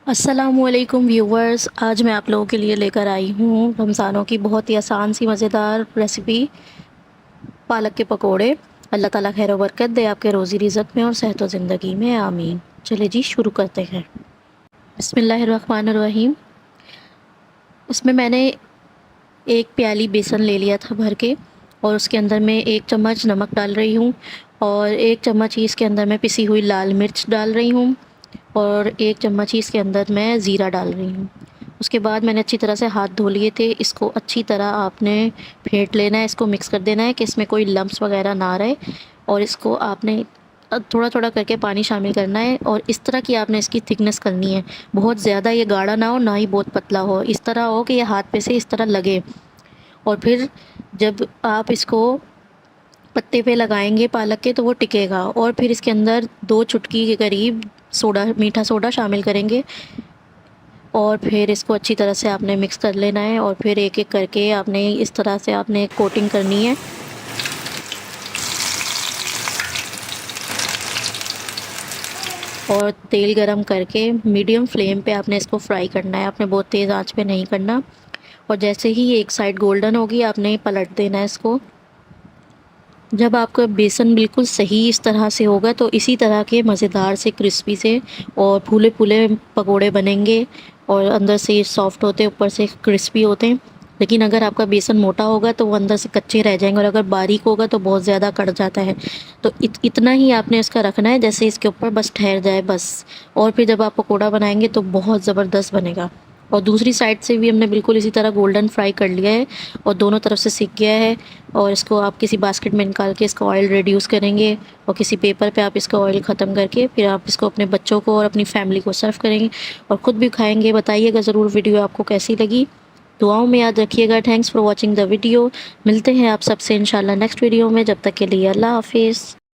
अस्सलामुअलैकुम व्यूवर्स, आज मैं आप लोगों के लिए लेकर आई हूँ रमज़ानों की बहुत ही आसान सी मज़ेदार रेसिपी पालक के पकोड़े। अल्लाह ताला खैर व बरकत दे आपके रोज़ी रिज़्क़ में और सेहत व ज़िंदगी में, आमीन। चलिए जी शुरू करते हैं। बिस्मिल्लाहिर्रहमानिर्रहीम। इसमें मैंने एक प्याली बेसन ले लिया था भर के, और उसके अंदर मैं 1 चम्मच नमक डाल रही हूँ, और 1 चम्मच ही इसके अंदर मैं पिसी हुई लाल मिर्च डाल रही हूँ, और 1 चम्मच ही इसके अंदर मैं ज़ीरा डाल रही हूँ। उसके बाद मैंने अच्छी तरह से हाथ धो लिए थे। इसको अच्छी तरह आपने फेंट लेना है, इसको मिक्स कर देना है कि इसमें कोई लम्प्स वगैरह ना रहे, और इसको आपने थोड़ा थोड़ा करके पानी शामिल करना है, और इस तरह की आपने इसकी थिकनेस करनी है। बहुत ज़्यादा ये गाढ़ा ना हो, ना ही बहुत पतला हो, इस तरह हो कि ये हाथ पे से इस तरह लगे। और फिर जब आप इसको पत्ते पे लगाएंगे पालक के तो वो टिकेगा। और फिर इसके अंदर 2 चुटकी के करीब सोडा, मीठा सोडा शामिल करेंगे, और फिर इसको अच्छी तरह से आपने मिक्स कर लेना है। और फिर एक एक करके आपने इस तरह से आपने कोटिंग करनी है। और तेल गरम करके मीडियम फ्लेम पे आपने इसको फ्राई करना है, आपने बहुत तेज़ आंच पे नहीं करना। और जैसे ही एक साइड गोल्डन होगी आपने पलट देना है इसको। जब आपका बेसन बिल्कुल सही इस तरह से होगा तो इसी तरह के मज़ेदार से क्रिस्पी से और फूले फूले पकोड़े बनेंगे, और अंदर से सॉफ्ट होते हैं, ऊपर से क्रिस्पी होते हैं। लेकिन अगर आपका बेसन मोटा होगा तो वो अंदर से कच्चे रह जाएंगे, और अगर बारीक होगा तो बहुत ज़्यादा कड़ जाता है। तो इतना ही आपने इसका रखना है, जैसे इसके ऊपर बस ठहर जाए बस। और फिर जब आप पकोड़ा बनाएंगे तो बहुत ज़बरदस्त बनेगा। और दूसरी साइड से भी हमने बिल्कुल इसी तरह गोल्डन फ्राई कर लिया है, और दोनों तरफ से सिक गया है। और इसको आप किसी बास्केट में निकाल के इसका ऑयल रिड्यूस करेंगे, और किसी पेपर पे आप इसका ऑयल ख़त्म करके फिर आप इसको अपने बच्चों को और अपनी फैमिली को सर्व करेंगे, और ख़ुद भी खाएंगे। बताइएगा ज़रूर वीडियो आपको कैसी लगी, दुआओं में याद रखिएगा। Thanks for watching the video. मिलते हैं आप सबसे इंशाल्लाह नेक्स्ट वीडियो में, जब तक के लिए अल्लाह हाफिज़।